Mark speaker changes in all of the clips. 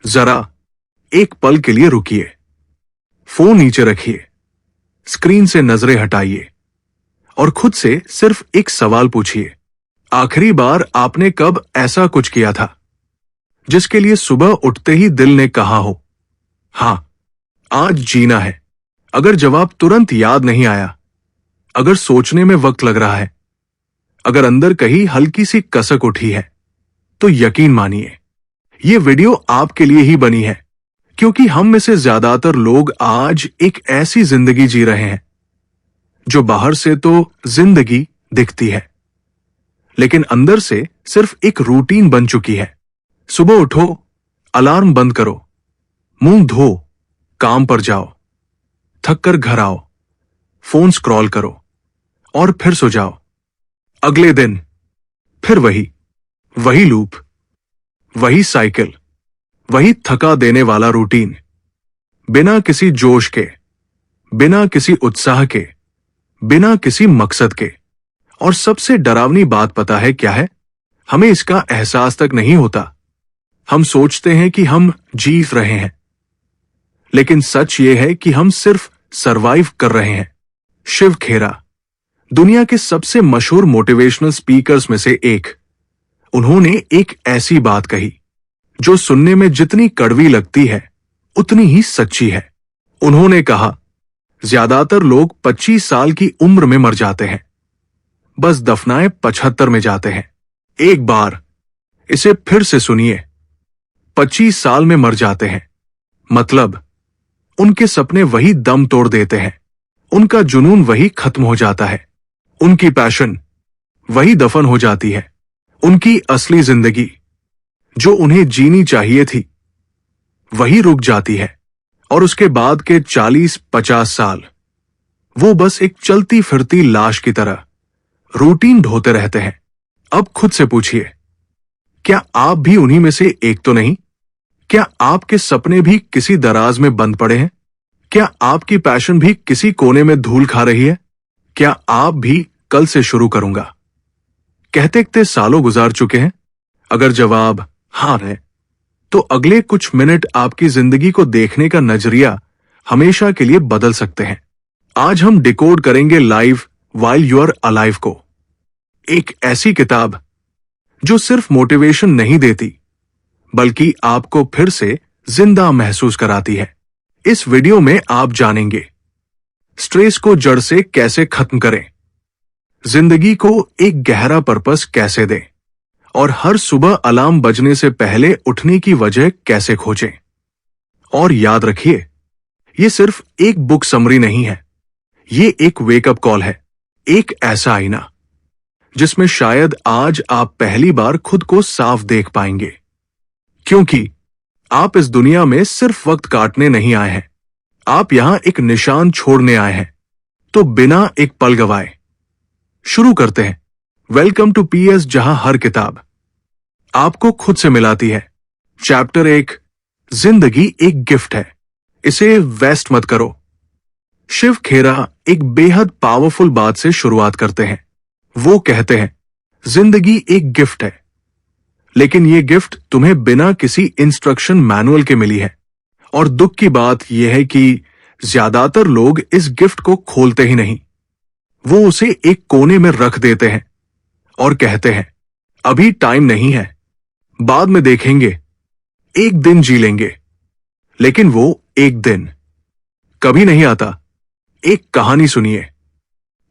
Speaker 1: जरा एक पल के लिए रुकिए, फोन नीचे रखिए, स्क्रीन से नजरें हटाइए और खुद से सिर्फ एक सवाल पूछिए। आखिरी बार आपने कब ऐसा कुछ किया था जिसके लिए सुबह उठते ही दिल ने कहा हो, हां, आज जीना है? अगर जवाब तुरंत याद नहीं आया, अगर सोचने में वक्त लग रहा है, अगर अंदर कहीं हल्की सी कसक उठी है, तो यकीन मानिए ये वीडियो आपके लिए ही बनी है, क्योंकि हम में से ज्यादातर लोग आज एक ऐसी जिंदगी जी रहे हैं जो बाहर से तो जिंदगी दिखती है, लेकिन अंदर से सिर्फ एक रूटीन बन चुकी है। सुबह उठो, अलार्म बंद करो, मुंह धो, काम पर जाओ, थक कर घर आओ, फोन स्क्रॉल करो और फिर सो जाओ। अगले दिन फिर वही लूप, वही साइकिल, वही थका देने वाला रूटीन, बिना किसी जोश के, बिना किसी उत्साह के, बिना किसी मकसद के। और सबसे डरावनी बात पता है क्या है? हमें इसका एहसास तक नहीं होता। हम सोचते हैं कि हम जी रहे हैं, लेकिन सच ये है कि हम सिर्फ सरवाइव कर रहे हैं। शिव खेरा, दुनिया के सबसे मशहूर मोटिवेशनल स्पीकर्स में से एक, उन्होंने एक ऐसी बात कही जो सुनने में जितनी कड़वी लगती है उतनी ही सच्ची है। उन्होंने कहा, ज्यादातर लोग 25 साल की उम्र में मर जाते हैं, बस दफनाए 75 में जाते हैं। एक बार इसे फिर से सुनिए, 25 साल में मर जाते हैं मतलब उनके सपने वही दम तोड़ देते हैं, उनका जुनून वही खत्म हो जाता है, उनकी पैशन वही दफन हो जाती है, उनकी असली जिंदगी जो उन्हें जीनी चाहिए थी वही रुक जाती है। और उसके बाद के 40-50 साल वो बस एक चलती फिरती लाश की तरह रूटीन ढोते रहते हैं। अब खुद से पूछिए, क्या आप भी उन्हीं में से एक तो नहीं? क्या आपके सपने भी किसी दराज में बंद पड़े हैं? क्या आपकी पैशन भी किसी कोने में धूल खा रही है? क्या आप भी कल से शुरू करूंगा कहते कहते सालों गुजार चुके हैं? अगर जवाब हां है, तो अगले कुछ मिनट आपकी जिंदगी को देखने का नजरिया हमेशा के लिए बदल सकते हैं। आज हम डिकोड करेंगे life while you are alive को, एक ऐसी किताब जो सिर्फ मोटिवेशन नहीं देती बल्कि आपको फिर से जिंदा महसूस कराती है। इस वीडियो में आप जानेंगे स्ट्रेस को जड़ से कैसे खत्म करें, जिंदगी को एक गहरा पर्पस कैसे दें और हर सुबह अलार्म बजने से पहले उठने की वजह कैसे खोजें। और याद रखिए, ये सिर्फ एक बुक समरी नहीं है, ये एक वेकअप कॉल है, एक ऐसा आईना जिसमें शायद आज आप पहली बार खुद को साफ देख पाएंगे। क्योंकि आप इस दुनिया में सिर्फ वक्त काटने नहीं आए हैं, आप यहां एक निशान छोड़ने आए हैं। तो बिना एक पल गवाए शुरू करते हैं। वेलकम टू पीएस, जहां हर किताब आपको खुद से मिलाती है। चैप्टर 1, जिंदगी एक गिफ्ट है, इसे वेस्ट मत करो। शिव खेरा एक बेहद पावरफुल बात से शुरुआत करते हैं। वो कहते हैं, जिंदगी एक गिफ्ट है, लेकिन ये गिफ्ट तुम्हें बिना किसी इंस्ट्रक्शन मैनुअल के मिली है। और दुख की बात यह है कि ज्यादातर लोग इस गिफ्ट को खोलते ही नहीं, वो उसे एक कोने में रख देते हैं और कहते हैं, अभी टाइम नहीं है, बाद में देखेंगे, एक दिन जी लेंगे। लेकिन वो एक दिन कभी नहीं आता। एक कहानी सुनिए।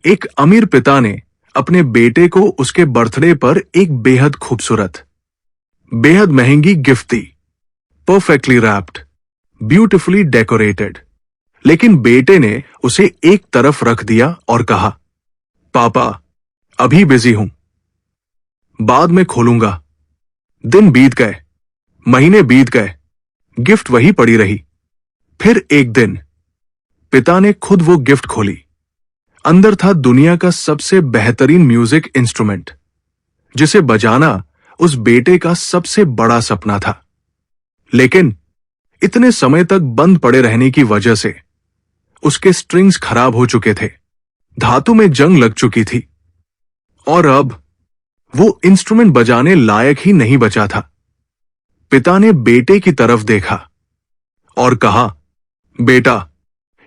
Speaker 1: एक अमीर पिता ने अपने बेटे को उसके बर्थडे पर एक बेहद खूबसूरत, बेहद महंगी गिफ्ट दी, परफेक्टली रैप्ड, ब्यूटिफुली डेकोरेटेड। लेकिन बेटे ने उसे एक तरफ रख दिया और कहा, पापा, अभी बिजी हूं, बाद में खोलूंगा। दिन बीत गए, महीने बीत गए, गिफ्ट वही पड़ी रही। फिर एक दिन पिता ने खुद वो गिफ्ट खोली। अंदर था दुनिया का सबसे बेहतरीन म्यूजिक इंस्ट्रूमेंट, जिसे बजाना उस बेटे का सबसे बड़ा सपना था। लेकिन इतने समय तक बंद पड़े रहने की वजह से उसके स्ट्रिंग्स खराब हो चुके थे, धातु में जंग लग चुकी थी और अब वो इंस्ट्रूमेंट बजाने लायक ही नहीं बचा था। पिता ने बेटे की तरफ देखा और कहा, बेटा,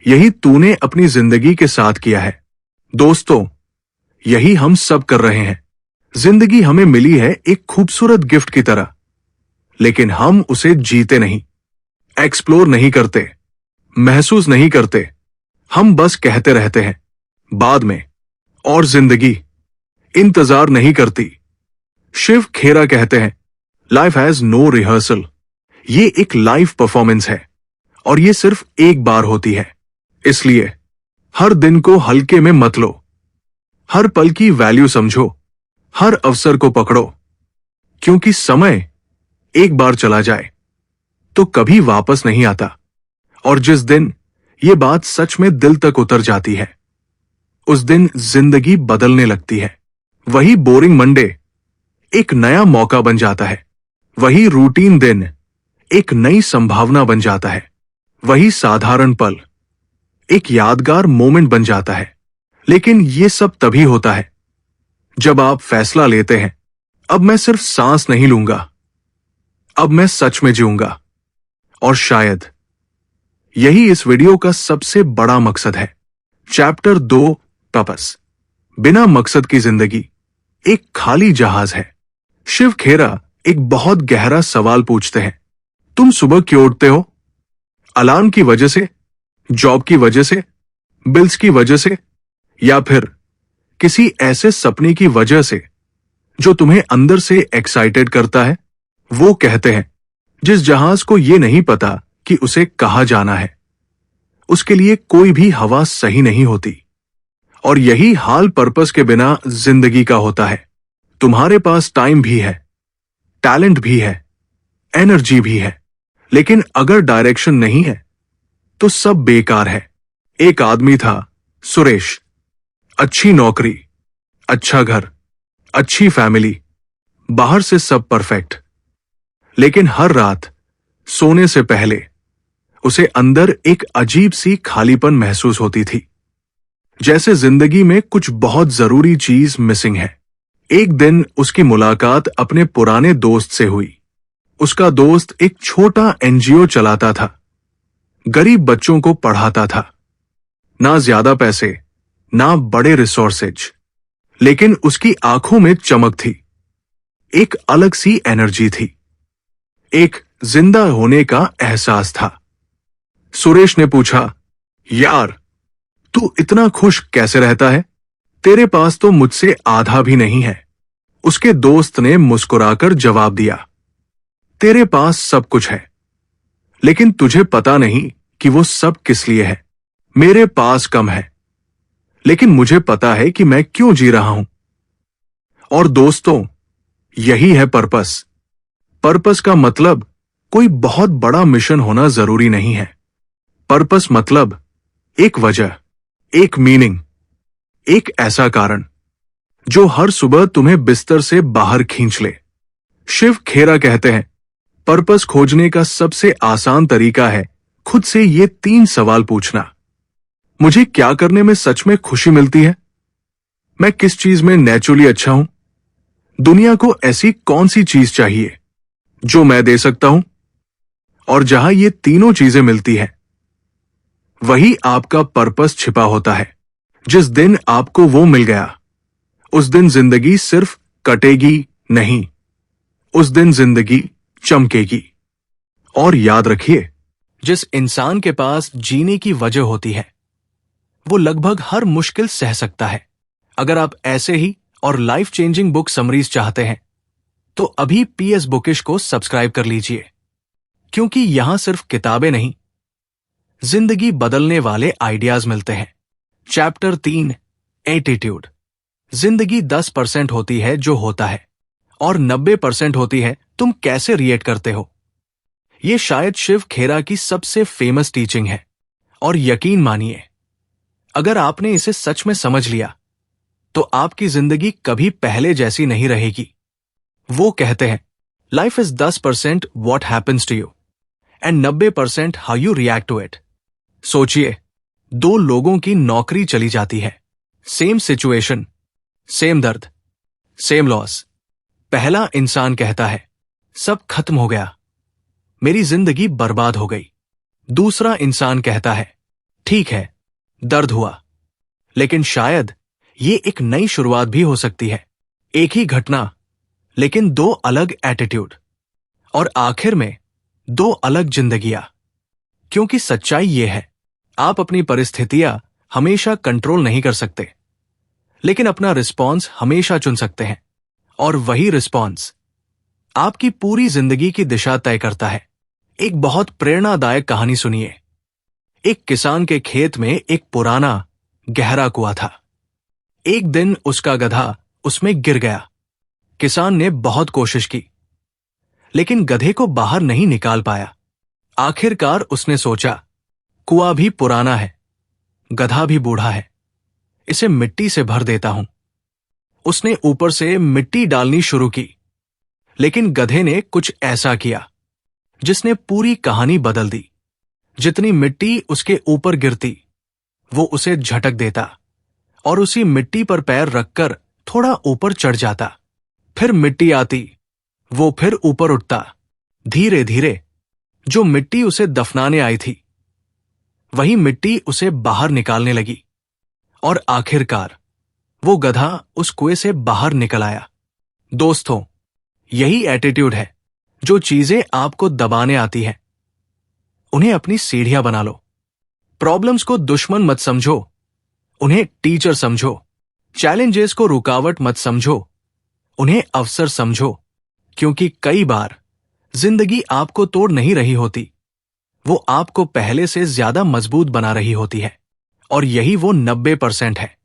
Speaker 1: यही तूने अपनी जिंदगी के साथ किया है। दोस्तों, यही हम सब कर रहे हैं। जिंदगी हमें मिली है एक खूबसूरत गिफ्ट की तरह, लेकिन हम उसे जीते नहीं, एक्सप्लोर नहीं करते, महसूस नहीं करते। हम बस कहते रहते हैं बाद में, और जिंदगी इंतजार नहीं करती। शिव खेरा कहते हैं, लाइफ हैज नो रिहर्सल। ये एक लाइव परफॉर्मेंस है और ये सिर्फ एक बार होती है। इसलिए हर दिन को हल्के में मत लो, हर पल की वैल्यू समझो, हर अवसर को पकड़ो, क्योंकि समय एक बार चला जाए तो कभी वापस नहीं आता। और जिस दिन ये बात सच में दिल तक उतर जाती है, उस दिन जिंदगी बदलने लगती है। वही बोरिंग मंडे एक नया मौका बन जाता है, वही रूटीन दिन एक नई संभावना बन जाता है, वही साधारण पल एक यादगार मोमेंट बन जाता है। लेकिन ये सब तभी होता है जब आप फैसला लेते हैं, अब मैं सिर्फ सांस नहीं लूंगा, अब मैं सच में जीऊंगा। और शायद यही इस वीडियो का सबसे बड़ा मकसद है। Chapter 2, purpose. बिना मकसद की जिंदगी एक खाली जहाज है। शिव खेरा एक बहुत गहरा सवाल पूछते हैं, तुम सुबह क्यों उठते हो? अलार्म की वजह से, जॉब की वजह से, बिल्स की वजह से, या फिर किसी ऐसे सपने की वजह से जो तुम्हें अंदर से एक्साइटेड करता है? वो कहते हैं, जिस जहाज को ये नहीं पता कि उसे कहाँ जाना है, उसके लिए कोई भी हवा सही नहीं होती। और यही हाल पर्पस के बिना जिंदगी का होता है। तुम्हारे पास टाइम भी है, टैलेंट भी है, एनर्जी भी है, लेकिन अगर डायरेक्शन नहीं है तो सब बेकार है। एक आदमी था, सुरेश। अच्छी नौकरी, अच्छा घर, अच्छी फैमिली, बाहर से सब परफेक्ट। लेकिन हर रात सोने से पहले उसे अंदर एक अजीब सी खालीपन महसूस होती थी, जैसे जिंदगी में कुछ बहुत जरूरी चीज मिसिंग है। एक दिन उसकी मुलाकात अपने पुराने दोस्त से हुई। उसका दोस्त एक छोटा एनजीओ चलाता था, गरीब बच्चों को पढ़ाता था। ना ज्यादा पैसे, ना बड़े रिसोर्सेज, लेकिन उसकी आंखों में चमक थी, एक अलग सी एनर्जी थी, एक जिंदा होने का एहसास था। सुरेश ने पूछा, यार, तू इतना खुश कैसे रहता है? तेरे पास तो मुझसे आधा भी नहीं है। उसके दोस्त ने मुस्कुराकर जवाब दिया, तेरे पास सब कुछ है, लेकिन तुझे पता नहीं कि वो सब किस लिए है। मेरे पास कम है, लेकिन मुझे पता है कि मैं क्यों जी रहा हूं। और दोस्तों, यही है पर्पस। पर्पस का मतलब कोई बहुत बड़ा मिशन होना जरूरी नहीं है। पर्पस मतलब एक वजह, एक मीनिंग, एक ऐसा कारण जो हर सुबह तुम्हें बिस्तर से बाहर खींच ले। शिव खेरा कहते हैं, पर्पस खोजने का सबसे आसान तरीका है खुद से ये 3 सवाल पूछना। मुझे क्या करने में सच में खुशी मिलती है? मैं किस चीज में नेचुरली अच्छा हूं? दुनिया को ऐसी कौन सी चीज चाहिए जो मैं दे सकता हूं? और जहां ये तीनों चीजें मिलती हैं, वही आपका पर्पस छिपा होता है। जिस दिन आपको वो मिल गया, उस दिन जिंदगी सिर्फ कटेगी नहीं, उस दिन जिंदगी चमकेगी। और याद रखिए, जिस इंसान के पास जीने की वजह होती है, वो लगभग हर मुश्किल सह सकता है। अगर आप ऐसे ही और लाइफ चेंजिंग बुक समरीज चाहते हैं, तो अभी PS बुकिश को सब्सक्राइब कर लीजिए, क्योंकि यहां सिर्फ किताबें नहीं, जिंदगी बदलने वाले आइडियाज मिलते हैं। Chapter 3, attitude. जिंदगी 10% होती है जो होता है, और 90% होती है तुम कैसे रिएक्ट करते हो। ये शायद शिव खेरा की सबसे फेमस टीचिंग है, और यकीन मानिए, अगर आपने इसे सच में समझ लिया, तो आपकी जिंदगी कभी पहले जैसी नहीं रहेगी। वो कहते हैं, life is 10% what happens to you and 90% how you react to it. सोचिए, 2 लोगों की नौकरी चली जाती है, सेम सिचुएशन, सेम दर्द, सेम लॉस। पहला इंसान कहता है, सब खत्म हो गया, मेरी जिंदगी बर्बाद हो गई। दूसरा इंसान कहता है, ठीक है, दर्द हुआ, लेकिन शायद ये एक नई शुरुआत भी हो सकती है। एक ही घटना, लेकिन दो अलग एटीट्यूड, और आखिर में दो अलग जिंदगियां। क्योंकि सच्चाई ये है, आप अपनी परिस्थितियां हमेशा कंट्रोल नहीं कर सकते, लेकिन अपना रिस्पॉन्स हमेशा चुन सकते हैं। और वही रिस्पॉन्स आपकी पूरी जिंदगी की दिशा तय करता है। एक बहुत प्रेरणादायक कहानी सुनिए। एक किसान के खेत में एक पुराना गहरा कुआं था। एक दिन उसका गधा उसमें गिर गया। किसान ने बहुत कोशिश की, लेकिन गधे को बाहर नहीं निकाल पाया। आखिरकार उसने सोचा, कुआं भी पुराना है, गधा भी बूढ़ा है, इसे मिट्टी से भर देता हूं। उसने ऊपर से मिट्टी डालनी शुरू की, लेकिन गधे ने कुछ ऐसा किया जिसने पूरी कहानी बदल दी। जितनी मिट्टी उसके ऊपर गिरती, वो उसे झटक देता और उसी मिट्टी पर पैर रखकर थोड़ा ऊपर चढ़ जाता। फिर मिट्टी आती, वो फिर ऊपर उठता। धीरे धीरे जो मिट्टी उसे दफनाने आई थी, वही मिट्टी उसे बाहर निकालने लगी, और आखिरकार वो गधा उस कुएं से बाहर निकल आया। दोस्तों, यही एटीट्यूड है जो चीजें आपको दबाने आती हैं, उन्हें अपनी सीढ़ियां बना लो। प्रॉब्लम्स को दुश्मन मत समझो, उन्हें टीचर समझो। चैलेंजेस को रुकावट मत समझो, उन्हें अवसर समझो। क्योंकि कई बार जिंदगी आपको तोड़ नहीं रही होती, वो आपको पहले से ज्यादा मजबूत बना रही होती है। और यही वो 90% है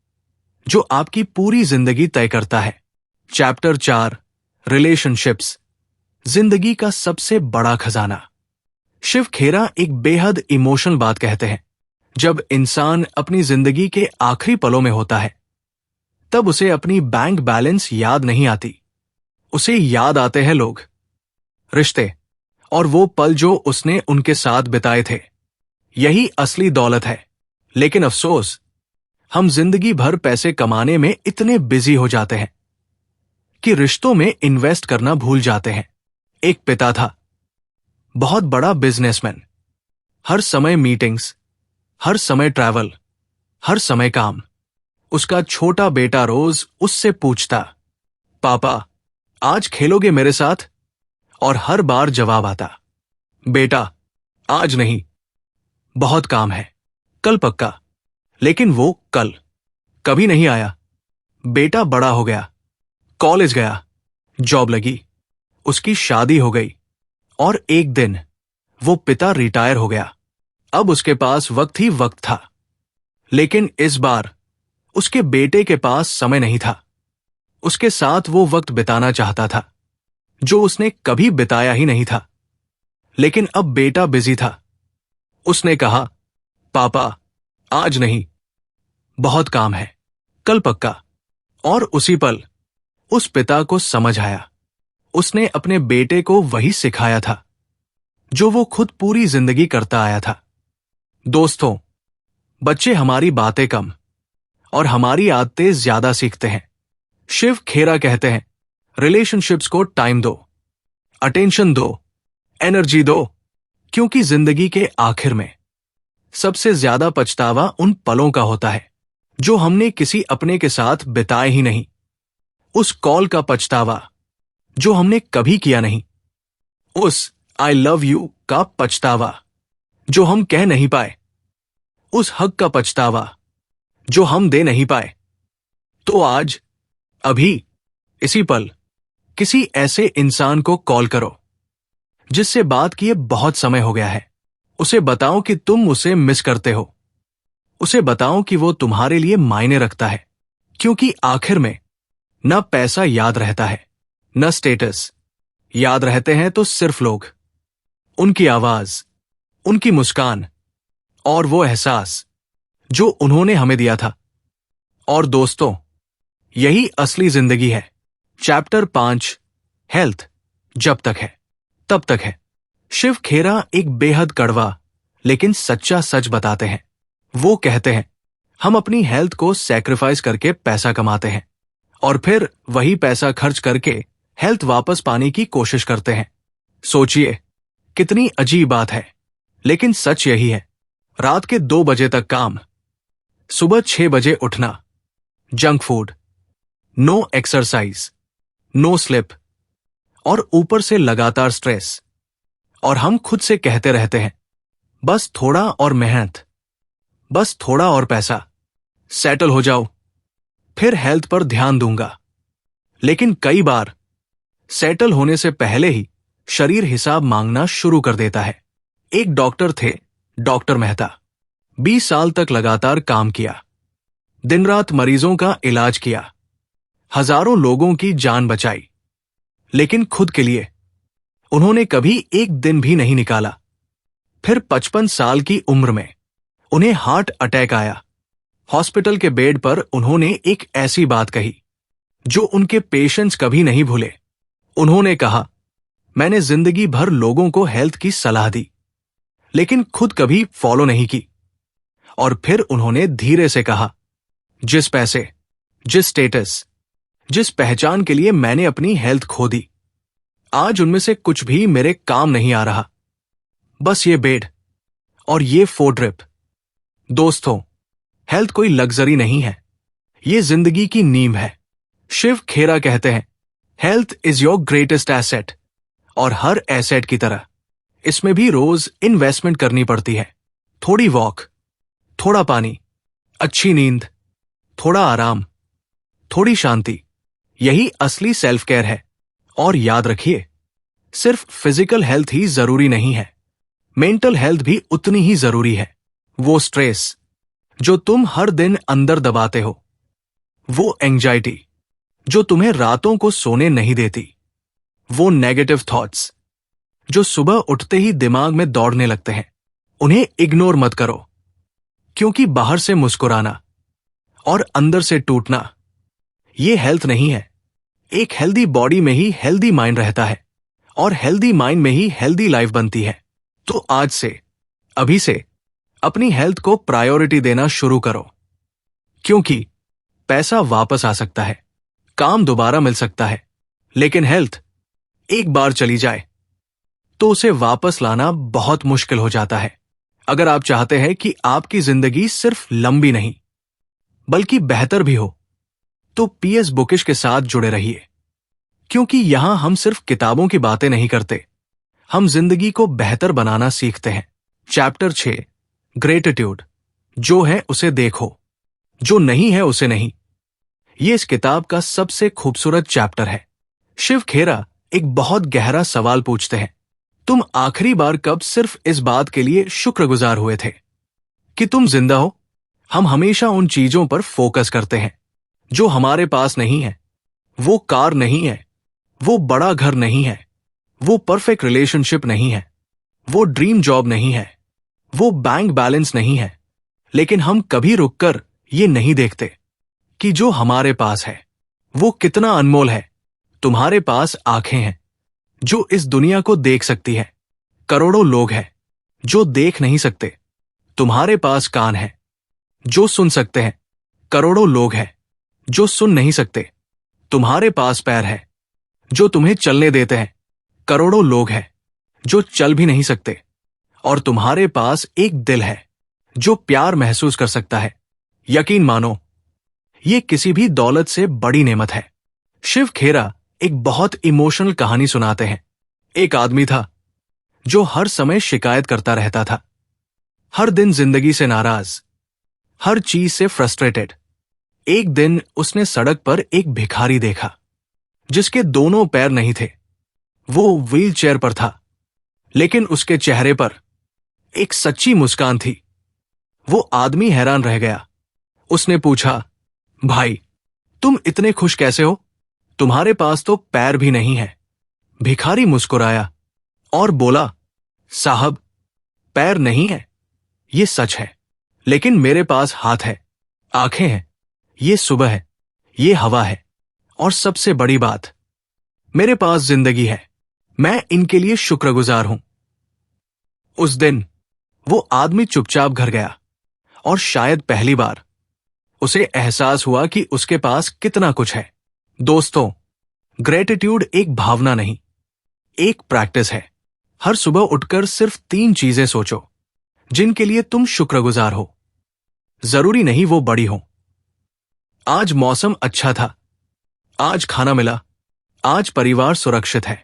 Speaker 1: जो आपकी पूरी जिंदगी तय करता है। चैप्टर 4, रिलेशनशिप्स, जिंदगी का सबसे बड़ा खजाना। शिव खेरा एक बेहद इमोशनल बात कहते हैं। जब इंसान अपनी जिंदगी के आखिरी पलों में होता है, तब उसे अपनी बैंक बैलेंस याद नहीं आती। उसे याद आते हैं लोग, रिश्ते, और वो पल जो उसने उनके साथ बिताए थे। यही असली दौलत है। लेकिन अफसोस, हम जिंदगी भर पैसे कमाने में इतने बिजी हो जाते हैं कि रिश्तों में इन्वेस्ट करना भूल जाते हैं। एक पिता था, बहुत बड़ा बिजनेसमैन। हर समय मीटिंग्स, हर समय ट्रैवल, हर समय काम। उसका छोटा बेटा रोज उससे पूछता, पापा, आज खेलोगे मेरे साथ? और हर बार जवाब आता, बेटा, आज नहीं, बहुत काम है, कल पक्का। लेकिन वो कल कभी नहीं आया। बेटा बड़ा हो गया, कॉलेज गया, जॉब लगी, उसकी शादी हो गई, और एक दिन वो पिता रिटायर हो गया। अब उसके पास वक्त ही वक्त था। लेकिन इस बार उसके बेटे के पास समय नहीं था। उसके साथ वो वक्त बिताना चाहता था जो उसने कभी बिताया ही नहीं था। लेकिन अब बेटा बिजी था। उसने कहा, पापा, आज नहीं, बहुत काम है, कल पक्का। और उसी पल उस पिता को समझ आया, उसने अपने बेटे को वही सिखाया था जो वो खुद पूरी जिंदगी करता आया था। दोस्तों, बच्चे हमारी बातें कम और हमारी आदतें ज्यादा सीखते हैं। शिव खेरा कहते हैं, रिलेशनशिप्स को टाइम दो, अटेंशन दो, एनर्जी दो, क्योंकि जिंदगी के आखिर में सबसे ज्यादा पछतावा उन पलों का होता है जो हमने किसी अपने के साथ बिताए ही नहीं। उस कॉल का पछतावा जो हमने कभी किया नहीं। उस आई लव यू का पछतावा जो हम कह नहीं पाए। उस हक का पछतावा जो हम दे नहीं पाए। तो आज, अभी, इसी पल किसी ऐसे इंसान को कॉल करो जिससे बात किए बहुत समय हो गया है। उसे बताओ कि तुम उसे मिस करते हो। उसे बताओ कि वो तुम्हारे लिए मायने रखता है। क्योंकि आखिर में न पैसा याद रहता है, न स्टेटस। याद रहते हैं तो सिर्फ लोग, उनकी आवाज, उनकी मुस्कान और वो एहसास जो उन्होंने हमें दिया था। और दोस्तों, यही असली जिंदगी है। चैप्टर 5, हेल्थ, जब तक है तब तक है। शिव खेरा एक बेहद कड़वा लेकिन सच्चा सच बताते हैं। वो कहते हैं, हम अपनी हेल्थ को सैक्रिफाइस करके पैसा कमाते हैं और फिर वही पैसा खर्च करके हेल्थ वापस पाने की कोशिश करते हैं। सोचिए, कितनी अजीब बात है, लेकिन सच यही है। रात के 2 बजे तक काम, सुबह 6 बजे उठना, junk food, no exercise, no sleep, और ऊपर से लगातार स्ट्रेस। और हम खुद से कहते रहते हैं, बस थोड़ा और मेहनत, बस थोड़ा और पैसा, सेटल हो जाओ, फिर हेल्थ पर ध्यान दूंगा। लेकिन कई बार सेटल होने से पहले ही शरीर हिसाब मांगना शुरू कर देता है। एक डॉक्टर थे, डॉक्टर मेहता। 20 साल तक लगातार काम किया, दिन रात मरीजों का इलाज किया, हजारों लोगों की जान बचाई, लेकिन खुद के लिए उन्होंने कभी एक दिन भी नहीं निकाला। फिर 55 साल की उम्र में उन्हें हार्ट अटैक आया। हॉस्पिटल के बेड पर उन्होंने एक ऐसी बात कही जो उनके पेशेंट्स कभी नहीं भूले। उन्होंने कहा, मैंने जिंदगी भर लोगों को हेल्थ की सलाह दी, लेकिन खुद कभी फॉलो नहीं की। और फिर उन्होंने धीरे से कहा, जिस पैसे, जिस स्टेटस, जिस पहचान के लिए मैंने अपनी हेल्थ खो दी, आज उनमें से कुछ भी मेरे काम नहीं आ रहा। बस ये बेड और ये 4 ड्रिप। दोस्तों, हेल्थ कोई लग्जरी नहीं है, ये जिंदगी की नींव है। शिव खेरा कहते हैं, health is your greatest asset. और हर एसेट की तरह इसमें भी रोज इन्वेस्टमेंट करनी पड़ती है। थोड़ी वॉक, थोड़ा पानी, अच्छी नींद, थोड़ा आराम, थोड़ी शांति, यही असली सेल्फ केयर है। और याद रखिए, सिर्फ फिजिकल हेल्थ ही जरूरी नहीं है, मेंटल हेल्थ भी उतनी ही जरूरी है। वो स्ट्रेस जो तुम हर दिन अंदर दबाते हो, वो एंजाइटी जो तुम्हें रातों को सोने नहीं देती, वो नेगेटिव थॉट्स जो सुबह उठते ही दिमाग में दौड़ने लगते हैं, उन्हें इग्नोर मत करो। क्योंकि बाहर से मुस्कुराना और अंदर से टूटना, ये हेल्थ नहीं है। एक हेल्दी बॉडी में ही हेल्दी माइंड रहता है, और हेल्दी माइंड में ही हेल्दी लाइफ बनती है। तो आज से, अभी से अपनी हेल्थ को प्रायोरिटी देना शुरू करो। क्योंकि पैसा वापस आ सकता है, काम दोबारा मिल सकता है, लेकिन हेल्थ एक बार चली जाए तो उसे वापस लाना बहुत मुश्किल हो जाता है। अगर आप चाहते हैं कि आपकी जिंदगी सिर्फ लंबी नहीं बल्कि बेहतर भी हो, तो PS बुकिश के साथ जुड़े रहिए। क्योंकि यहां हम सिर्फ किताबों की बातें नहीं करते, हम जिंदगी को बेहतर बनाना सीखते हैं। Chapter 6, gratitude. जो है उसे देखो, जो नहीं है उसे नहीं। ये इस किताब का सबसे खूबसूरत चैप्टर है। शिव खेरा एक बहुत गहरा सवाल पूछते हैं, तुम आखिरी बार कब सिर्फ इस बात के लिए शुक्रगुजार हुए थे कि तुम जिंदा हो? हम हमेशा उन चीजों पर फोकस करते हैं जो हमारे पास नहीं है। वो कार नहीं है, वो बड़ा घर नहीं है, वो परफेक्ट रिलेशनशिप नहीं है, वो ड्रीम जॉब नहीं है, वो बैंक बैलेंस नहीं है। लेकिन हम कभी रुककर ये नहीं देखते कि जो हमारे पास है वो कितना अनमोल है। तुम्हारे पास आंखें हैं जो इस दुनिया को देख सकती है। करोड़ों लोग हैं जो देख नहीं सकते। तुम्हारे पास कान है जो सुन सकते हैं। करोड़ों लोग हैं जो सुन नहीं सकते। तुम्हारे पास पैर है जो तुम्हें चलने देते हैं। करोड़ों लोग हैं जो चल भी नहीं सकते। और तुम्हारे पास एक दिल है जो प्यार महसूस कर सकता है। यकीन मानो, ये किसी भी दौलत से बड़ी नेमत है। शिव खेरा एक बहुत इमोशनल कहानी सुनाते हैं। एक आदमी था जो हर समय शिकायत करता रहता था, हर दिन जिंदगी से नाराज, हर चीज से फ्रस्ट्रेटेड। एक दिन उसने सड़क पर एक भिखारी देखा जिसके दोनों पैर नहीं थे। वो व्हील चेयर पर था, लेकिन उसके चेहरे पर एक सच्ची मुस्कान थी। वो आदमी हैरान रह गया। उसने पूछा, भाई, तुम इतने खुश कैसे हो? तुम्हारे पास तो पैर भी नहीं है। भिखारी मुस्कुराया और बोला, साहब, पैर नहीं है, ये सच है, लेकिन मेरे पास हाथ है, आंखें हैं, ये सुबह है, ये हवा है, और सबसे बड़ी बात, मेरे पास जिंदगी है। मैं इनके लिए शुक्रगुजार हूं। उस दिन वो आदमी चुपचाप घर गया, और शायद पहली बार उसे एहसास हुआ कि उसके पास कितना कुछ है। दोस्तों, ग्रेटिट्यूड एक भावना नहीं, एक प्रैक्टिस है। हर सुबह उठकर सिर्फ 3 चीजें सोचो जिनके लिए तुम शुक्रगुजार हो। जरूरी नहीं वो बड़ी हो। आज मौसम अच्छा था, आज खाना मिला, आज परिवार सुरक्षित है,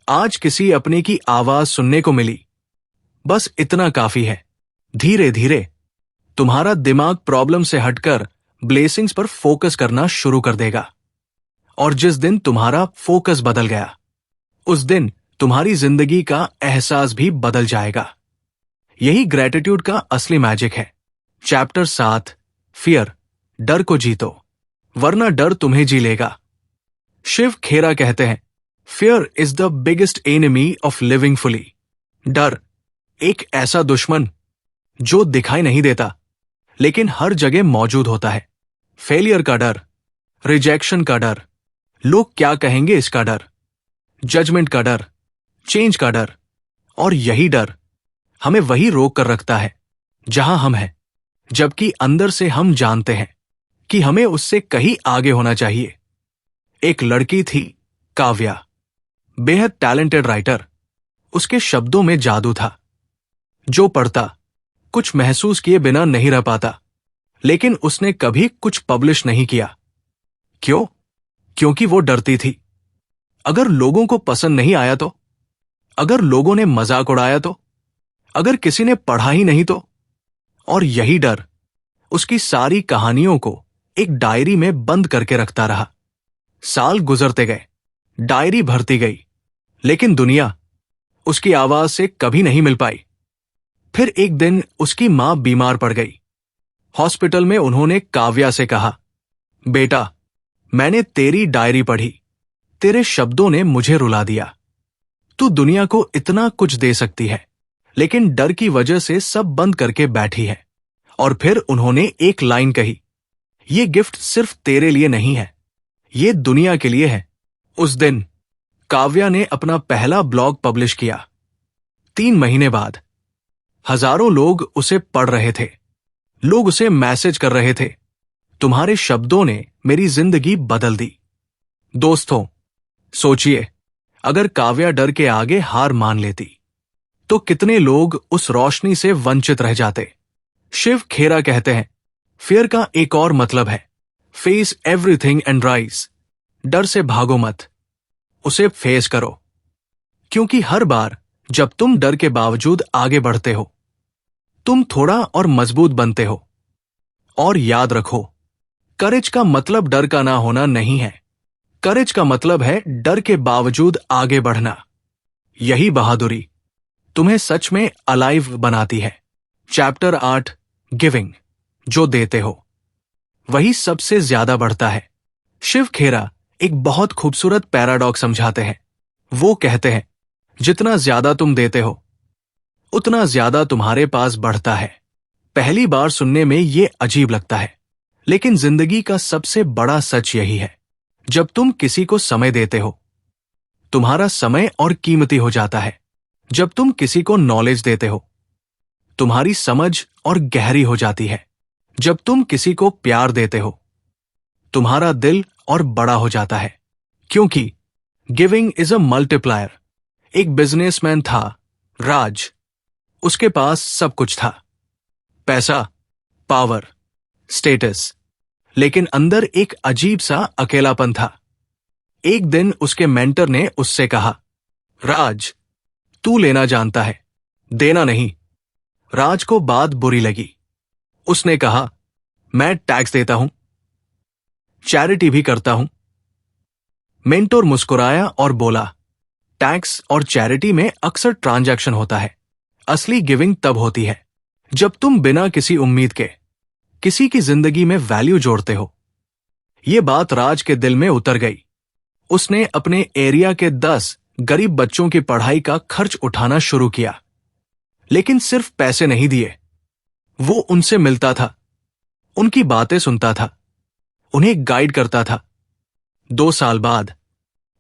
Speaker 1: आज किसी अपने की आवाज सुनने को मिली। बस इतना काफी है। धीरे धीरे तुम्हारा दिमाग प्रॉब्लम से हटकर ब्लेसिंग्स पर फोकस करना शुरू कर देगा। और जिस दिन तुम्हारा फोकस बदल गया, उस दिन तुम्हारी जिंदगी का एहसास भी बदल जाएगा। यही ग्रेटिट्यूड का असली मैजिक है। चैप्टर 7, फियर, डर को जीतो, वरना डर तुम्हें जी लेगा। शिव खेरा कहते हैं, fear is the biggest enemy of living fully. डर एक ऐसा दुश्मन जो दिखाई नहीं देता लेकिन हर जगह मौजूद होता है। फेलियर का डर, रिजेक्शन का डर, लोग क्या कहेंगे इसका डर, जजमेंट का डर, चेंज का डर। और यही डर हमें वही रोक कर रखता है जहां हम हैं, जबकि अंदर से हम जानते हैं कि हमें उससे कहीं आगे होना चाहिए। एक लड़की थी, काव्या, बेहद टैलेंटेड राइटर। उसके शब्दों में जादू था। जो पढ़ता कुछ महसूस किए बिना नहीं रह पाता। लेकिन उसने कभी कुछ पब्लिश नहीं किया। क्यों? क्योंकि वो डरती थी। अगर लोगों को पसंद नहीं आया तो? अगर लोगों ने मजाक उड़ाया तो? अगर किसी ने पढ़ा ही नहीं तो? और यही डर उसकी सारी कहानियों को एक डायरी में बंद करके रखता रहा। साल गुजरते गए, डायरी भरती गई, लेकिन दुनिया उसकी आवाज से कभी नहीं मिल पाई। फिर एक दिन उसकी मां बीमार पड़ गई। हॉस्पिटल में उन्होंने काव्या से कहा, बेटा, मैंने तेरी डायरी पढ़ी, तेरे शब्दों ने मुझे रुला दिया। तू दुनिया को इतना कुछ दे सकती है, लेकिन डर की वजह से सब बंद करके बैठी है। और फिर उन्होंने एक लाइन कही, ये गिफ्ट सिर्फ तेरे लिए नहीं है, ये दुनिया के लिए है। उस दिन काव्या ने अपना पहला ब्लॉग पब्लिश किया। 3 महीने बाद हजारों लोग उसे पढ़ रहे थे। लोग उसे मैसेज कर रहे थे, तुम्हारे शब्दों ने मेरी जिंदगी बदल दी। दोस्तों, सोचिए, अगर काव्या डर के आगे हार मान लेती तो कितने लोग उस रोशनी से वंचित रह जाते। शिव खेरा कहते हैं, फियर का एक और मतलब है फेस एवरीथिंग एंड राइज। डर से भागो मत, उसे फेस करो। क्योंकि हर बार जब तुम डर के बावजूद आगे बढ़ते हो, तुम थोड़ा और मजबूत बनते हो। और याद रखो, करेज का मतलब डर का ना होना नहीं है। करेज का मतलब है डर के बावजूद आगे बढ़ना। यही बहादुरी तुम्हें सच में अलाइव बनाती है। चैप्टर 8, गिविंग, जो देते हो वही सबसे ज्यादा बढ़ता है। शिव खेरा एक बहुत खूबसूरत पैराडॉक्स समझाते हैं। वो कहते हैं, जितना ज्यादा तुम देते हो उतना ज्यादा तुम्हारे पास बढ़ता है। पहली बार सुनने में ये अजीब लगता है, लेकिन जिंदगी का सबसे बड़ा सच यही है। जब तुम किसी को समय देते हो, तुम्हारा समय और कीमती हो जाता है। जब तुम किसी को नॉलेज देते हो, तुम्हारी समझ और गहरी हो जाती है। जब तुम किसी को प्यार देते हो, तुम्हारा दिल और बड़ा हो जाता है। क्योंकि गिविंग इज अ मल्टीप्लायर। एक बिजनेसमैन था, राज। उसके पास सब कुछ था, पैसा, पावर, स्टेटस, लेकिन अंदर एक अजीब सा अकेलापन था। एक दिन उसके मेंटर ने उससे कहा, राज, तू लेना जानता है, देना नहीं। राज को बात बुरी लगी। उसने कहा, मैं टैक्स देता हूं, चैरिटी भी करता हूं। मेंटोर मुस्कुराया और बोला, टैक्स और चैरिटी में अक्सर ट्रांजैक्शन होता है। असली गिविंग तब होती है जब तुम बिना किसी उम्मीद के किसी की जिंदगी में वैल्यू जोड़ते हो। यह बात राज के दिल में उतर गई। उसने अपने एरिया के 10 गरीब बच्चों की पढ़ाई का खर्च उठाना शुरू किया। लेकिन सिर्फ पैसे नहीं दिए, वो उनसे मिलता था, उनकी बातें सुनता था, उन्हें गाइड करता था। 2 साल बाद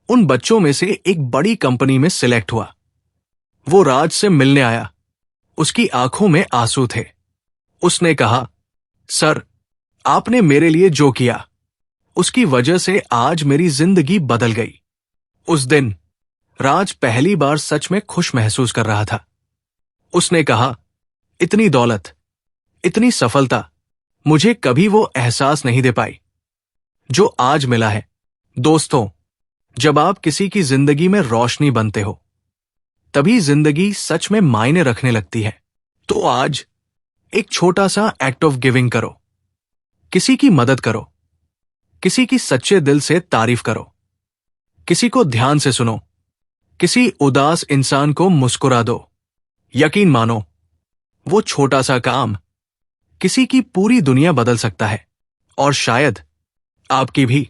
Speaker 1: उन बच्चों में से एक बड़ी कंपनी में सिलेक्ट हुआ। वो राज से मिलने आया। उसकी आंखों में आंसू थे। उसने कहा, सर, आपने मेरे लिए जो किया उसकी वजह से आज मेरी जिंदगी बदल गई। उस दिन राज पहली बार सच में खुश महसूस कर रहा था। उसने कहा, इतनी दौलत, इतनी सफलता मुझे कभी वो एहसास नहीं दे पाई जो आज मिला है। दोस्तों, जब आप किसी की जिंदगी में रोशनी बनते हो, तभी जिंदगी सच में मायने रखने लगती है। तो आज एक छोटा सा एक्ट ऑफ गिविंग करो, किसी की मदद करो, किसी की सच्चे दिल से तारीफ करो, किसी को ध्यान से सुनो, किसी उदास इंसान को मुस्कुरा दो। यकीन मानो, वो छोटा सा काम किसी की पूरी दुनिया बदल सकता है, और शायद आपकी भी।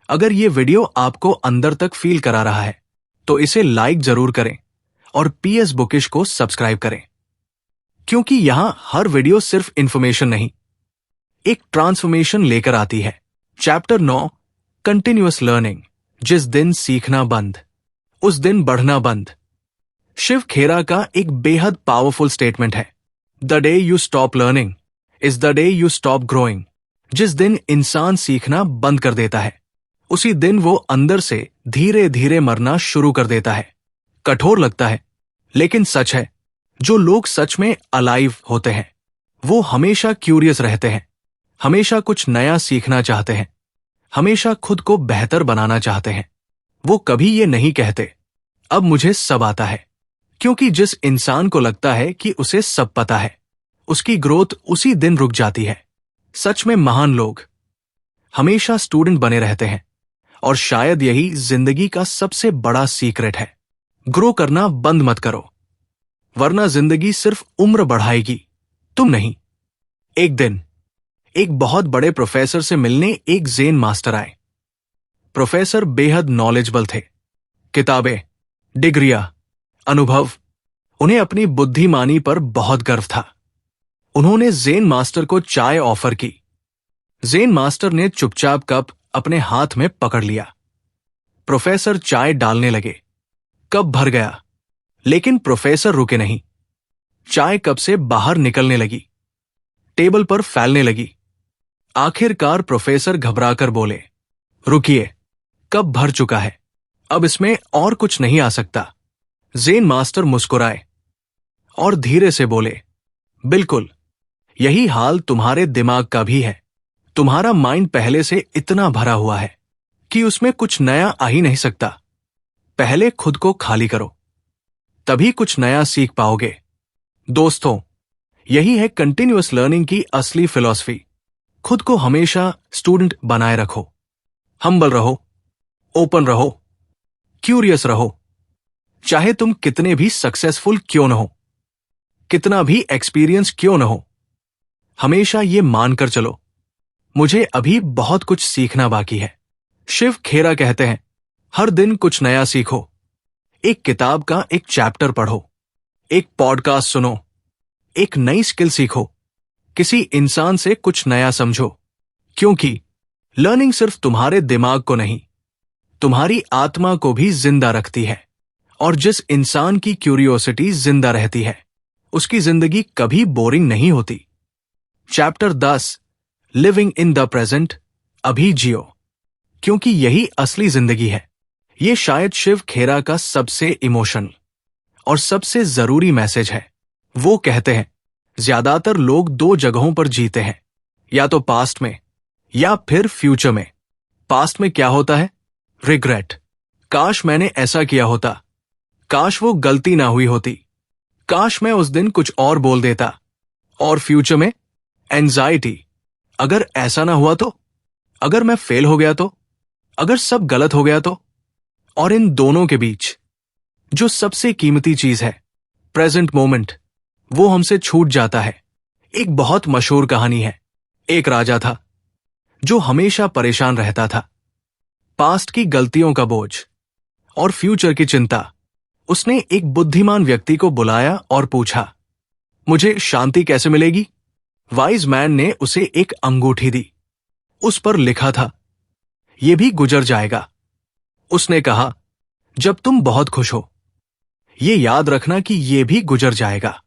Speaker 1: अगर ये वीडियो आपको अंदर तक फील करा रहा है तो इसे लाइक जरूर करें और पीएस बुकिश को सब्सक्राइब करें, क्योंकि यहां हर वीडियो सिर्फ इंफॉर्मेशन नहीं, एक ट्रांसफॉर्मेशन लेकर आती है। Chapter 9, continuous learning. जिस दिन सीखना बंद, उस दिन बढ़ना बंद। शिव खेरा का एक बेहद पावरफुल स्टेटमेंट है। The day you stop learning is the day you stop growing. जिस दिन इंसान सीखना बंद कर देता है, उसी दिन वो अंदर से धीरे धीरे मरना शुरू कर देता है। कठोर लगता है, लेकिन सच है। जो लोग सच में अलाइव होते हैं, वो हमेशा क्यूरियस रहते हैं, हमेशा कुछ नया सीखना चाहते हैं, हमेशा खुद को बेहतर बनाना चाहते हैं। वो कभी ये नहीं कहते, अब मुझे सब आता है, क्योंकि जिस इंसान को लगता है कि उसे सब पता है, उसकी ग्रोथ उसी दिन रुक जाती है। सच में महान लोग हमेशा स्टूडेंट बने रहते हैं, और शायद यही जिंदगी का सबसे बड़ा सीक्रेट है। ग्रो करना बंद मत करो, वरना जिंदगी सिर्फ उम्र बढ़ाएगी, तुम नहीं। एक दिन एक बहुत बड़े प्रोफेसर से मिलने एक ज़ेन मास्टर आए। प्रोफेसर बेहद नॉलेजेबल थे। किताबें, डिग्रियां, अनुभव, उन्हें अपनी बुद्धिमानी पर बहुत गर्व था। उन्होंने ज़ेन मास्टर को चाय ऑफर की। ज़ेन मास्टर ने चुपचाप कप अपने हाथ में पकड़ लिया। प्रोफेसर चाय डालने लगे। कप भर गया, लेकिन प्रोफेसर रुके नहीं। चाय कप से बाहर निकलने लगी, टेबल पर फैलने लगी। आखिरकार प्रोफेसर घबराकर बोले, रुकिए, कप भर चुका है, अब इसमें और कुछ नहीं आ सकता। ज़ेन मास्टर मुस्कुराए और धीरे से बोले, बिल्कुल, यही हाल तुम्हारे दिमाग का भी है। तुम्हारा माइंड पहले से इतना भरा हुआ है कि उसमें कुछ नया आ ही नहीं सकता। पहले खुद को खाली करो, तभी कुछ नया सीख पाओगे। दोस्तों, यही है कंटिन्यूअस लर्निंग की असली फिलॉसफी। खुद को हमेशा स्टूडेंट बनाए रखो, हम्बल रहो, ओपन रहो, क्यूरियस रहो। चाहे तुम कितने भी सक्सेसफुल क्यों न हो, कितना भी एक्सपीरियंस क्यों न हो, हमेशा ये मानकर चलो, मुझे अभी बहुत कुछ सीखना बाकी है। शिव खेरा कहते हैं, हर दिन कुछ नया सीखो। एक किताब का एक चैप्टर पढ़ो, एक पॉडकास्ट सुनो, एक नई स्किल सीखो, किसी इंसान से कुछ नया समझो, क्योंकि लर्निंग सिर्फ तुम्हारे दिमाग को नहीं, तुम्हारी आत्मा को भी जिंदा रखती है। और जिस इंसान की क्यूरियोसिटी जिंदा रहती है, उसकी जिंदगी कभी बोरिंग नहीं होती। Chapter 10, living in the present. अभी जियो, क्योंकि यही असली जिंदगी है। ये शायद शिव खेरा का सबसे इमोशनल और सबसे जरूरी मैसेज है। वो कहते हैं, ज्यादातर लोग दो जगहों पर जीते हैं, या तो पास्ट में या फिर फ्यूचर में। पास्ट में क्या होता है? रिग्रेट, काश मैंने ऐसा किया होता, काश वो गलती ना हुई होती, काश मैं उस दिन कुछ और बोल देता। और फ्यूचर में एंजाइटी, अगर ऐसा ना हुआ तो, अगर मैं फेल हो गया तो, अगर सब गलत हो गया तो। और इन दोनों के बीच जो सबसे कीमती चीज है, प्रेजेंट मोमेंट, वो हमसे छूट जाता है। एक बहुत मशहूर कहानी है। एक राजा था जो हमेशा परेशान रहता था, पास्ट की गलतियों का बोझ और फ्यूचर की चिंता। उसने एक बुद्धिमान व्यक्ति को बुलाया और पूछा, मुझे शांति कैसे मिलेगी? वाइज मैन ने उसे एक अंगूठी दी। उस पर लिखा था, यह भी गुजर जाएगा। उसने कहा, जब तुम बहुत खुश हो, ये याद रखना कि यह भी गुजर जाएगा।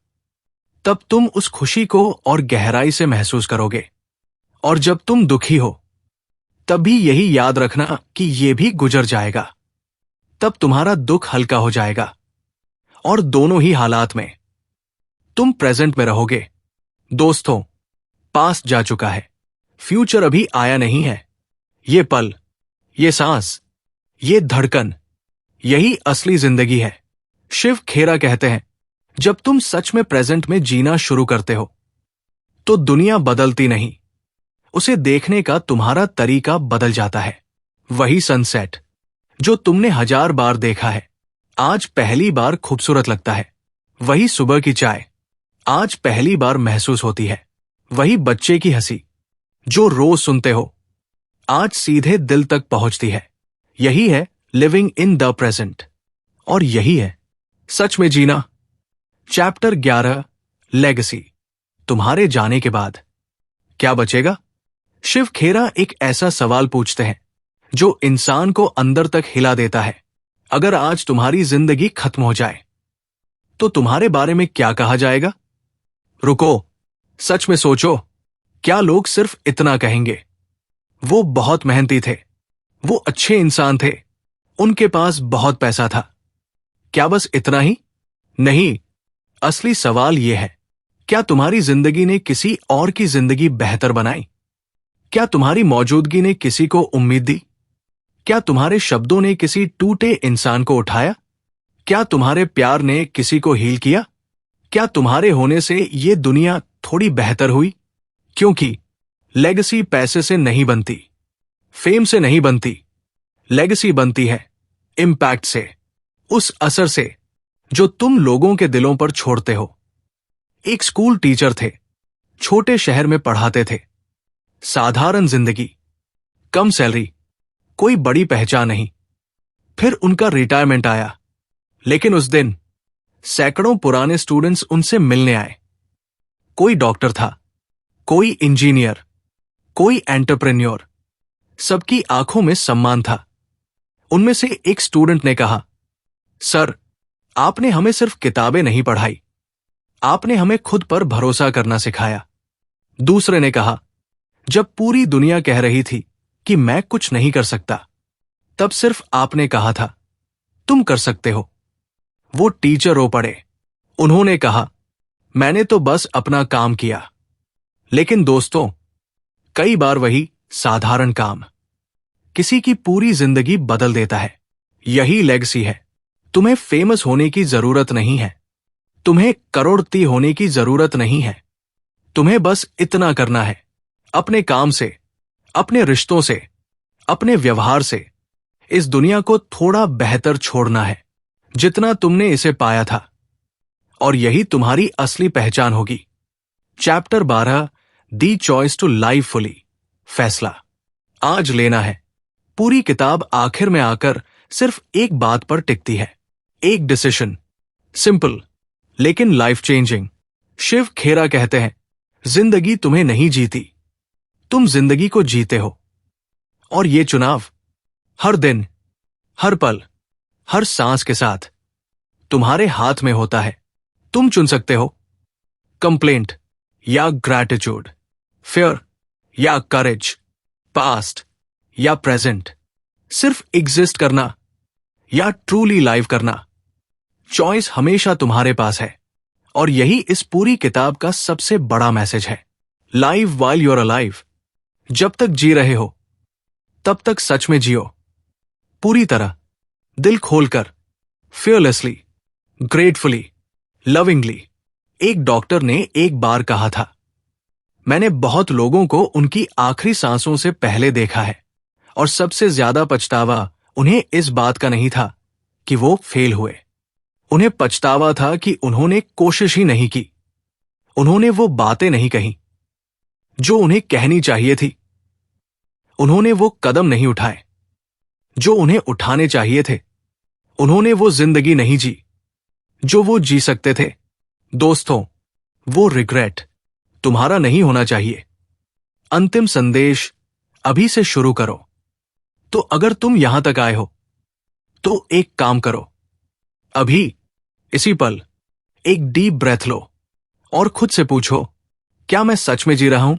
Speaker 1: तब तुम उस खुशी को और गहराई से महसूस करोगे। और जब तुम दुखी हो, तब भी यही याद रखना कि यह भी गुजर जाएगा। तब तुम्हारा दुख हल्का हो जाएगा। और दोनों ही हालात में तुम प्रेजेंट में रहोगे। दोस्तों, पास्ट जा चुका है, फ्यूचर अभी आया नहीं है। ये पल, ये सांस, ये धड़कन, यही असली जिंदगी है। शिव खेरा कहते हैं, जब तुम सच में प्रेजेंट में जीना शुरू करते हो तो दुनिया बदलती नहीं, उसे देखने का तुम्हारा तरीका बदल जाता है। वही सनसेट जो तुमने 1000 बार देखा है, आज पहली बार खूबसूरत लगता है। वही सुबह की चाय आज पहली बार महसूस होती है। वही बच्चे की हंसी जो रोज सुनते हो, आज सीधे दिल तक पहुंचती है। यही है लिविंग इन द प्रेजेंट, और यही है सच में जीना। Chapter 11, legacy. तुम्हारे जाने के बाद क्या बचेगा? शिव खेरा एक ऐसा सवाल पूछते हैं जो इंसान को अंदर तक हिला देता है। अगर आज तुम्हारी जिंदगी खत्म हो जाए तो तुम्हारे बारे में क्या कहा जाएगा? रुको, सच में सोचो, क्या लोग सिर्फ इतना कहेंगे, वो बहुत मेहनती थे, वो अच्छे इंसान थे, उनके पास बहुत पैसा था? क्या बस इतना ही? नहीं, असली सवाल यह है, क्या तुम्हारी जिंदगी ने किसी और की जिंदगी बेहतर बनाई? क्या तुम्हारी मौजूदगी ने किसी को उम्मीद दी? क्या तुम्हारे शब्दों ने किसी टूटे इंसान को उठाया? क्या तुम्हारे प्यार ने किसी को हील किया? क्या तुम्हारे होने से ये दुनिया थोड़ी बेहतर हुई? क्योंकि लेगेसी पैसे से नहीं बनती, फेम से नहीं बनती। लेगेसी बनती है इम्पैक्ट से, उस असर से जो तुम लोगों के दिलों पर छोड़ते हो। एक स्कूल टीचर थे, छोटे शहर में पढ़ाते थे। साधारण जिंदगी, कम सैलरी, कोई बड़ी पहचान नहीं। फिर उनका रिटायरमेंट आया, लेकिन उस दिन सैकड़ों पुराने स्टूडेंट्स उनसे मिलने आए। कोई डॉक्टर था, कोई इंजीनियर, कोई एंटरप्रेन्योर। सबकी आंखों में सम्मान था। उनमें से एक स्टूडेंट ने कहा, सर, आपने हमें सिर्फ किताबें नहीं पढ़ाई, आपने हमें खुद पर भरोसा करना सिखाया। दूसरे ने कहा, जब पूरी दुनिया कह रही थी कि मैं कुछ नहीं कर सकता, तब सिर्फ आपने कहा था, तुम कर सकते हो। वो टीचर रो पड़े। उन्होंने कहा, मैंने तो बस अपना काम किया। लेकिन दोस्तों, कई बार वही साधारण काम किसी की पूरी जिंदगी बदल देता है। यही लेगेसी है। तुम्हें फेमस होने की जरूरत नहीं है, तुम्हें करोड़पति होने की जरूरत नहीं है। तुम्हें बस इतना करना है, अपने काम से, अपने रिश्तों से, अपने व्यवहार से इस दुनिया को थोड़ा बेहतर छोड़ना है जितना तुमने इसे पाया था। और यही तुम्हारी असली पहचान होगी। Chapter 12, the choice to live fully. फैसला आज लेना है। पूरी किताब आखिर में आकर सिर्फ एक बात पर टिकती है, एक डिसीजन। सिंपल लेकिन लाइफ चेंजिंग। शिव खेरा कहते हैं, जिंदगी तुम्हें नहीं जीती, तुम जिंदगी को जीते हो। और ये चुनाव हर दिन, हर पल, हर सांस के साथ तुम्हारे हाथ में होता है। तुम चुन सकते हो कंप्लेंट या ग्रैटिट्यूड, फियर या करेज, पास्ट या प्रेजेंट, सिर्फ एग्जिस्ट करना या ट्रूली लाइव करना। चॉइस हमेशा तुम्हारे पास है। और यही इस पूरी किताब का सबसे बड़ा मैसेज है। Live while you're alive. जब तक जी रहे हो तब तक सच में जियो, पूरी तरह, दिल खोलकर, फियरलेसली, ग्रेटफुली, लविंगली। एक डॉक्टर ने एक बार कहा था, मैंने बहुत लोगों को उनकी आखिरी सांसों से पहले देखा है, और सबसे ज्यादा पछतावा उन्हें इस बात का नहीं था कि वो फेल हुए। उन्हें पछतावा था कि उन्होंने कोशिश ही नहीं की। उन्होंने वो बातें नहीं कही जो उन्हें कहनी चाहिए थी। उन्होंने वो कदम नहीं उठाए जो उन्हें उठाने चाहिए थे। उन्होंने वो जिंदगी नहीं जी जो वो जी सकते थे। दोस्तों, वो रिग्रेट तुम्हारा नहीं होना चाहिए। अंतिम संदेश अभी से शुरू करो। तो अगर तुम यहां तक आए हो तो एक काम करो, अभी इसी पल एक डीप ब्रेथ लो और खुद से पूछो, क्या मैं सच में जी रहा हूं?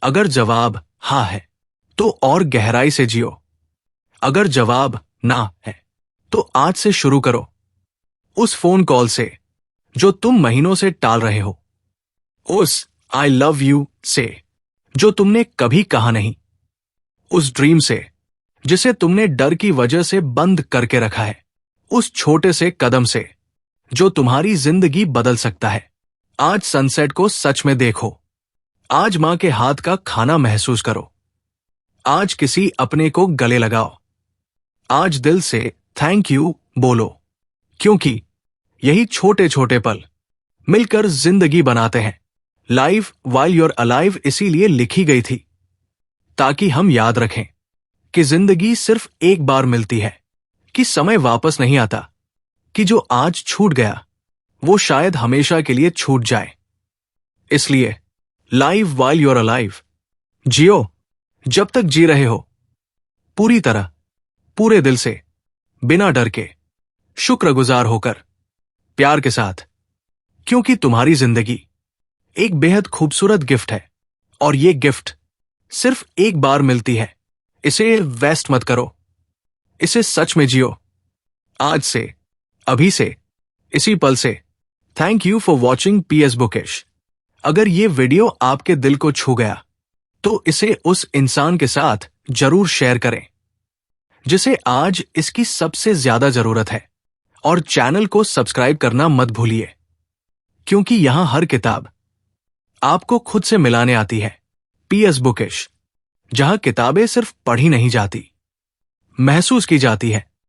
Speaker 1: अगर जवाब हां है तो और गहराई से जियो। अगर जवाब ना है तो आज से शुरू करो। उस फोन कॉल से जो तुम महीनों से टाल रहे हो, उस आई लव यू से जो तुमने कभी कहा नहीं, उस ड्रीम से जिसे तुमने डर की वजह से बंद करके रखा है, उस छोटे से कदम से जो तुम्हारी जिंदगी बदल सकता है। आज सनसेट को सच में देखो, आज मां के हाथ का खाना महसूस करो, आज किसी अपने को गले लगाओ, आज दिल से थैंक यू बोलो, क्योंकि यही छोटे छोटे पल मिलकर जिंदगी बनाते हैं। लाइफ वाइल यूर अलाइव इसीलिए लिखी गई थी ताकि हम याद रखें कि जिंदगी सिर्फ एक बार मिलती है, कि समय वापस नहीं आता, कि जो आज छूट गया वो शायद हमेशा के लिए छूट जाए। इसलिए लाइव वाइल यूर अलाइव, जियो जब तक जी रहे हो, पूरी तरह, पूरे दिल से, बिना डर के, शुक्रगुजार होकर, प्यार के साथ, क्योंकि तुम्हारी जिंदगी एक बेहद खूबसूरत गिफ्ट है और ये गिफ्ट सिर्फ एक बार मिलती है। इसे वेस्ट मत करो, इसे सच में जियो। आज से, अभी से, इसी पल से। Thank you for watching PS bookish. अगर ये वीडियो आपके दिल को छू गया तो इसे उस इंसान के साथ जरूर शेयर करें जिसे आज इसकी सबसे ज्यादा जरूरत है, और चैनल को सब्सक्राइब करना मत भूलिए, क्योंकि यहां हर किताब आपको खुद से मिलाने आती है। PS बुकिश, जहां किताबें सिर्फ पढ़ी नहीं जाती, महसूस की जाती है।